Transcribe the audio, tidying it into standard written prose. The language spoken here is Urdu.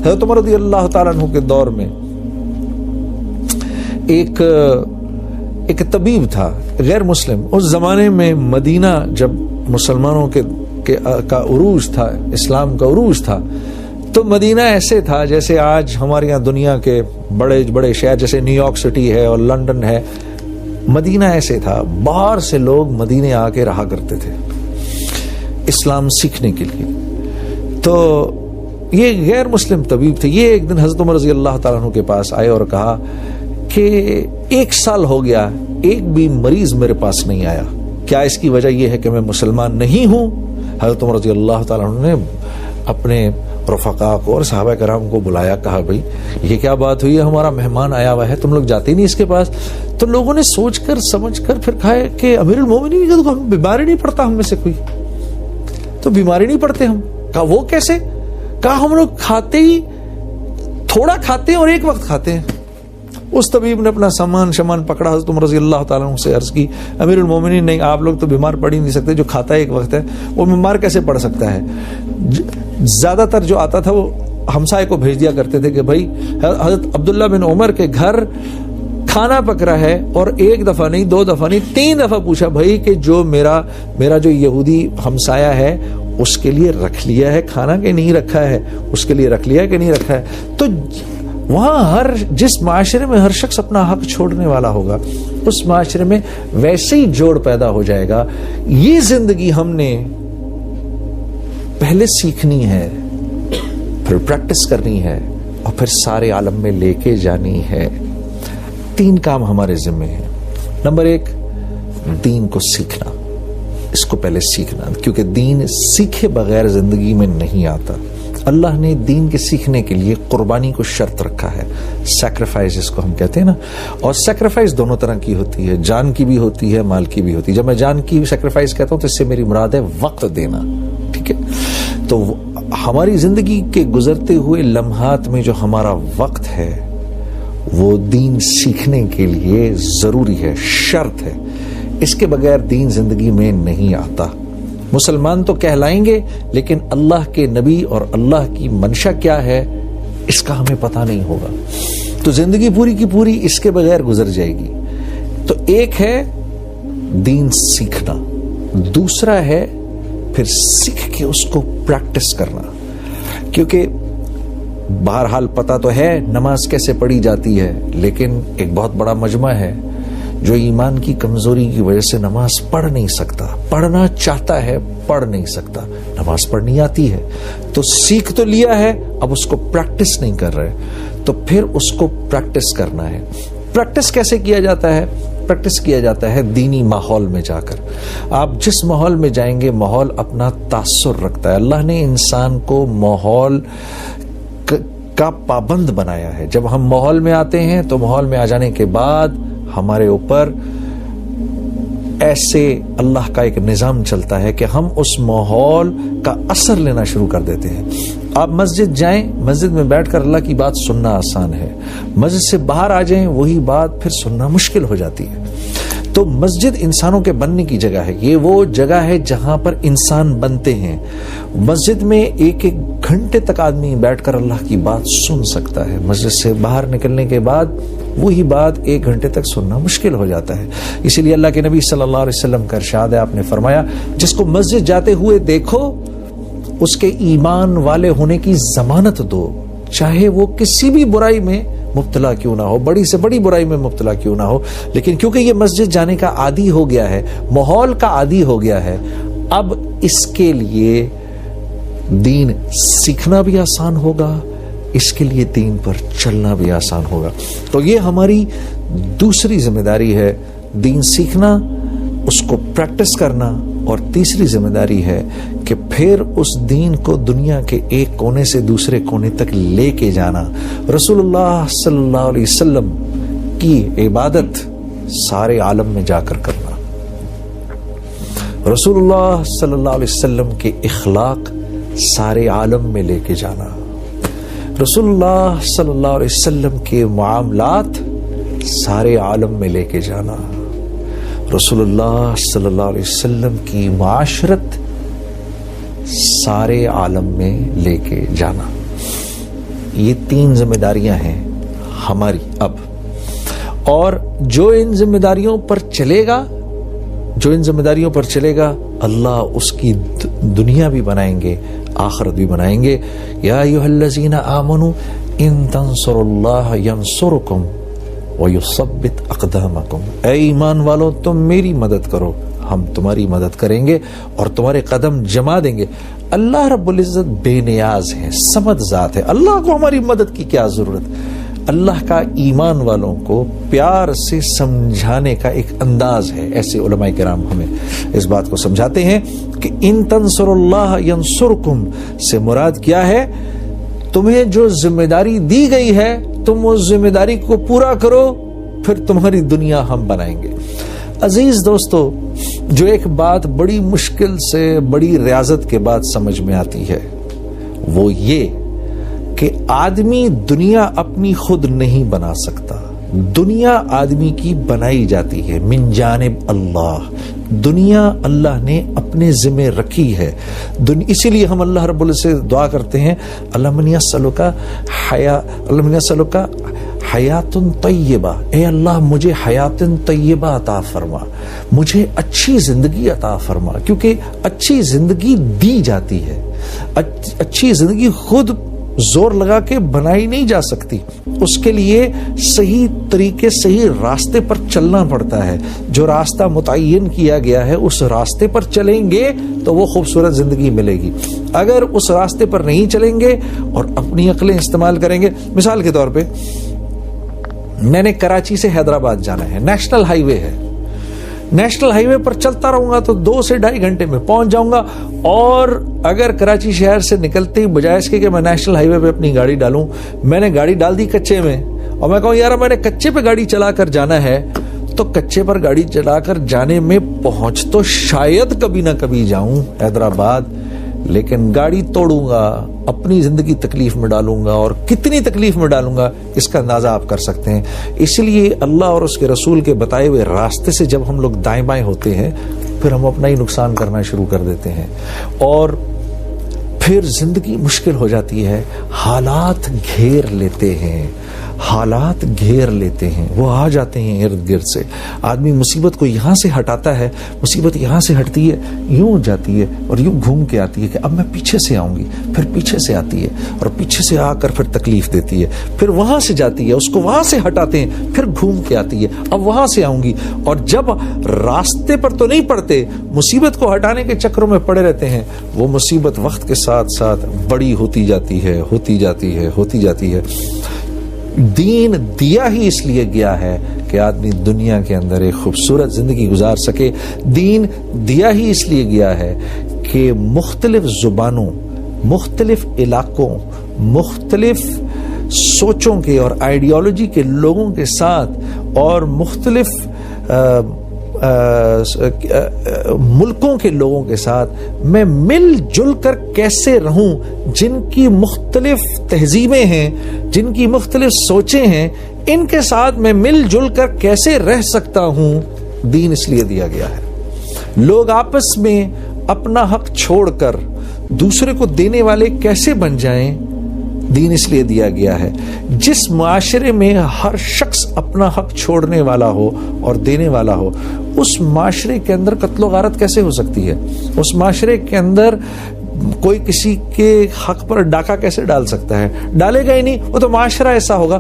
حضرت عمر رضی اللہ تعالیٰ عنہ کے دور میں ایک طبیب تھا غیر مسلم. اس زمانے میں مدینہ جب مسلمانوں کا عروج تھا, اسلام کا عروج تھا, تو مدینہ ایسے تھا جیسے آج ہمارے یہاں دنیا کے بڑے بڑے شہر جیسے نیو یارک سٹی ہے اور لنڈن ہے. مدینہ ایسے تھا, باہر سے لوگ مدینے آ کے رہا کرتے تھے اسلام سیکھنے کے لیے. تو یہ غیر مسلم طبیب تھے. یہ ایک دن حضرت عمر رضی اللہ تعالیٰ عنہ کے پاس آئے اور کہا کہ 1 سال ہو گیا ایک بھی مریض میرے پاس نہیں آیا, کیا اس کی وجہ یہ ہے کہ میں مسلمان نہیں ہوں؟ حضرت عمر رضی اللہ تعالیٰ عنہ نے اپنے رفقا کو اور صحابہ کرام کو بلایا, کہا بھائی یہ کیا بات ہوئی ہے, ہمارا مہمان آیا ہوا ہے, تم لوگ جاتے نہیں اس کے پاس. تو لوگوں نے سوچ کر سمجھ کر پھر کہا کہ امیر المومنین کا تو بیماری نہیں پڑتا ہم میں سے کوئی, تو بیماری نہیں پڑتے ہم. کہا وہ کیسے؟ کہا ہم لوگ کھاتے ہی تھوڑا کھاتے ہیں اور ایک وقت کھاتے ہیں. اس طبیب نے اپنا سامان پکڑا, حضرت عمر رضی اللہ تعالیٰ عنہ سے عرض کی امیر المومنین نہیں, آپ لوگ تو بیمار پڑ ہی نہیں سکتے, جو کھاتا ہے ایک وقت ہے وہ بیمار کیسے پڑ سکتا ہے. زیادہ تر جو آتا تھا وہ ہمسائے کو بھیج دیا کرتے تھے کہ بھائی حضرت عبداللہ بن عمر کے گھر کھانا پک رہا ہے, اور 1 دفعہ نہیں 2 دفعہ نہیں 3 دفعہ پوچھا بھائی کہ جو میرا جو یہودی ہمسایہ ہے اس کے لیے رکھ لیا ہے کھانا کہ نہیں رکھا ہے, اس کے لیے رکھ لیا ہے کہ نہیں رکھا ہے. تو وہاں جس معاشرے میں ہر شخص اپنا حق چھوڑنے والا ہوگا اس معاشرے میں ویسے ہی جوڑ پیدا ہو جائے گا. یہ زندگی ہم نے پہلے سیکھنی ہے, پھر پریکٹس کرنی ہے, اور پھر سارے عالم میں لے کے جانی ہے. 3 کام ہمارے ذمہ ہیں. نمبر 1, دین کو سیکھنا, اس کو پہلے سیکھنا, کیونکہ دین سیکھے بغیر زندگی میں نہیں آتا. اللہ نے دین کے سیکھنے کے لیے قربانی کو شرط رکھا ہے, سیکریفائز اس کو ہم کہتے ہیں نا. اور سیکریفائز دونوں طرح کی ہوتی ہے, جان کی بھی ہوتی ہے, مال کی بھی ہوتی ہے. جب میں جان کی سیکریفائز کہتا ہوں تو اس سے میری مراد ہے وقت دینا, ٹھیک ہے. تو ہماری زندگی کے گزرتے ہوئے لمحات میں جو ہمارا وقت ہے وہ دین سیکھنے کے لیے ضروری ہے, شرط ہے. اس کے بغیر دین زندگی میں نہیں آتا. مسلمان تو کہلائیں گے لیکن اللہ کے نبی اور اللہ کی منشا کیا ہے اس کا ہمیں پتہ نہیں ہوگا, تو زندگی پوری کی پوری اس کے بغیر گزر جائے گی. تو ایک ہے دین سیکھنا, دوسرا ہے پھر سیکھ کے اس کو پریکٹس کرنا. کیونکہ بہرحال پتہ تو ہے نماز کیسے پڑھی جاتی ہے, لیکن ایک بہت بڑا مجمع ہے جو ایمان کی کمزوری کی وجہ سے نماز پڑھ نہیں سکتا, پڑھنا چاہتا ہے پڑھ نہیں سکتا, نماز پڑھنی آتی ہے تو سیکھ تو لیا ہے, اب اس کو پریکٹس نہیں کر رہے, تو پھر اس کو پریکٹس کرنا ہے. پریکٹس کیسے کیا جاتا ہے؟ پریکٹس کیا جاتا ہے دینی ماحول میں جا کر. آپ جس ماحول میں جائیں گے ماحول اپنا تاثر رکھتا ہے. اللہ نے انسان کو ماحول کا پابند بنایا ہے. جب ہم ماحول میں آتے ہیں تو ماحول میں آ جانے کے بعد ہمارے اوپر ایسے اللہ کا ایک نظام چلتا ہے کہ ہم اس ماحول کا اثر لینا شروع کر دیتے ہیں. آپ مسجد جائیں, مسجد میں بیٹھ کر اللہ کی بات سننا آسان ہے, مسجد سے باہر آ جائیں وہی بات پھر سننا مشکل ہو جاتی ہے. تو مسجد انسانوں کے بننے کی جگہ ہے, یہ وہ جگہ ہے جہاں پر انسان بنتے ہیں. مسجد میں 1-1 گھنٹے تک آدمی بیٹھ کر اللہ کی بات سن سکتا ہے, مسجد سے باہر نکلنے کے بعد وہی بات 1 گھنٹے تک سننا مشکل ہو جاتا ہے. اسی لیے اللہ کے نبی صلی اللہ علیہ وسلم کا ارشاد ہے, آپ نے فرمایا جس کو مسجد جاتے ہوئے دیکھو اس کے ایمان والے ہونے کی ضمانت دو, چاہے وہ کسی بھی برائی میں مبتلا کیوں نہ ہو, بڑی سے بڑی برائی میں مبتلا کیوں نہ ہو. لیکن کیونکہ یہ مسجد جانے کا عادی ہو گیا ہے, ماحول کا عادی ہو گیا ہے, اب اس کے لیے دین سیکھنا بھی آسان ہوگا, اس کے لیے دین پر چلنا بھی آسان ہوگا. تو یہ ہماری دوسری ذمہ داری ہے, دین سیکھنا, اس کو پریکٹس کرنا, اور تیسری ذمہ داری ہے کہ پھر اس دین کو دنیا کے ایک کونے سے دوسرے کونے تک لے کے جانا. رسول اللہ صلی اللہ علیہ وسلم کی عبادت سارے عالم میں جا کر کرنا, رسول اللہ صلی اللہ علیہ وسلم کے اخلاق سارے عالم میں لے کے جانا, رسول اللہ صلی اللہ علیہ وسلم کے معاملات سارے عالم میں لے کے جانا, رسول اللہ صلی اللہ علیہ وسلم کی معاشرت سارے عالم میں لے کے جانا. یہ 3 ذمہ داریاں ہیں ہماری اب، اور جو ان ذمہ داریوں پر چلے گا اللہ اس کی دنیا بھی بنائیں گے، آخرت بھی بنائیں گے۔ یا ایھا الذین آمنوا ان تنصروا اللہ ینصرکم ویثبت اقدامکم، اے ایمان والو تم میری مدد کرو، ہم تمہاری مدد کریں گے اور تمہارے قدم جما دیں گے۔ اللہ رب العزت بے نیاز ہے، صمد ذات ہے، اللہ کو ہماری مدد کی کیا ضرورت؟ اللہ کا ایمان والوں کو پیار سے سمجھانے کا ایک انداز ہے۔ ایسے علماء کرام ہمیں اس بات کو سمجھاتے ہیں کہ ان تنصروا اللہ ینصرکم سے مراد کیا ہے؟ تمہیں جو ذمہ داری دی گئی ہے تم اس ذمہ داری کو پورا کرو، پھر تمہاری دنیا ہم بنائیں گے۔ عزیز دوستو، جو ایک بات بڑی مشکل سے، بڑی ریاضت کے بعد سمجھ میں آتی ہے وہ یہ کہ آدمی دنیا اپنی خود نہیں بنا سکتا، دنیا آدمی کی بنائی جاتی ہے من جانب اللہ، دنیا اللہ نے اپنے ذمہ رکھی ہے۔ اسی لیے ہم اللہ رب العزت سے دعا کرتے ہیں اللہم انی اسألک حیات طیبہ، اے اللہ مجھے حیات طیبہ عطا فرما، مجھے اچھی زندگی عطا فرما، کیونکہ اچھی زندگی دی جاتی ہے، اچھی زندگی خود زور لگا کے بنائی نہیں جا سکتی، اس کے لیے صحیح طریقے، صحیح راستے پر چلنا پڑتا ہے۔ جو راستہ متعین کیا گیا ہے اس راستے پر چلیں گے تو وہ خوبصورت زندگی ملے گی۔ اگر اس راستے پر نہیں چلیں گے اور اپنی عقلیں استعمال کریں گے، مثال کے طور پہ میں نے کراچی سے حیدرآباد جانا ہے، نیشنل ہائی وے ہے، نیشنل ہائی وے پر چلتا رہوں گا تو 2 سے 2.5 گھنٹے میں پہنچ جاؤں گا، اور اگر کراچی شہر سے نکلتے ہی بجائے اس کے کہ میں نیشنل ہائی وے پہ اپنی گاڑی ڈالوں، میں نے گاڑی ڈال دی کچے میں، اور میں کہوں یار میں نے کچے پہ گاڑی چلا کر جانا ہے، تو کچے پر گاڑی چلا کر جانے میں پہنچ تو شاید کبھی نہ کبھی جاؤں حیدرآباد، لیکن گاڑی توڑوں گا، اپنی زندگی تکلیف میں ڈالوں گا، اور کتنی تکلیف میں ڈالوں گا اس کا اندازہ آپ کر سکتے ہیں۔ اس لیے اللہ اور اس کے رسول کے بتائے ہوئے راستے سے جب ہم لوگ دائیں بائیں ہوتے ہیں پھر ہم اپنا ہی نقصان کرنا شروع کر دیتے ہیں، اور پھر زندگی مشکل ہو جاتی ہے، حالات گھیر لیتے ہیں، حالات گھیر لیتے ہیں، وہ آ جاتے ہیں ارد گرد سے۔ آدمی مصیبت کو یہاں سے ہٹاتا ہے، مصیبت یہاں سے ہٹتی ہے، یوں جاتی ہے اور یوں گھوم کے آتی ہے کہ اب میں پیچھے سے آؤں گی، پھر پیچھے سے آتی ہے اور پیچھے سے آ کر پھر تکلیف دیتی ہے، پھر وہاں سے جاتی ہے، اس کو وہاں سے ہٹاتے ہیں، پھر گھوم کے آتی ہے، اب وہاں سے آؤں گی، اور جب راستے پر تو نہیں پڑتے، مصیبت کو ہٹانے کے چکروں میں پڑے رہتے ہیں، وہ مصیبت وقت کے ساتھ ساتھ بڑی ہوتی جاتی ہے، ہوتی جاتی ہے، ہوتی جاتی ہے۔ دین دیا ہی اس لیے گیا ہے کہ آدمی دنیا کے اندر ایک خوبصورت زندگی گزار سکے، دین دیا ہی اس لیے گیا ہے کہ مختلف زبانوں، مختلف علاقوں، مختلف سوچوں کے اور آئیڈیالوجی کے لوگوں کے ساتھ، اور مختلف ملکوں کے لوگوں کے ساتھ میں مل جل کر کیسے رہوں، جن کی مختلف تہذیبیں ہیں، جن کی مختلف سوچیں ہیں، ان کے ساتھ میں مل جل کر کیسے رہ سکتا ہوں، دین اس لیے دیا گیا ہے۔ لوگ آپس میں اپنا حق چھوڑ کر دوسرے کو دینے والے کیسے بن جائیں، دین اس لیے دیا گیا ہے۔ جس معاشرے میں ہر شخص اپنا حق چھوڑنے والا ہو اور دینے والا ہو، اس معاشرے کے اندر قتل و غارت کیسے ہو سکتی ہے؟ اس معاشرے کے اندر کوئی کسی کے حق پر ڈاکہ کیسے ڈال سکتا ہے؟ ڈالے گا ہی نہیں، وہ تو معاشرہ ایسا ہوگا۔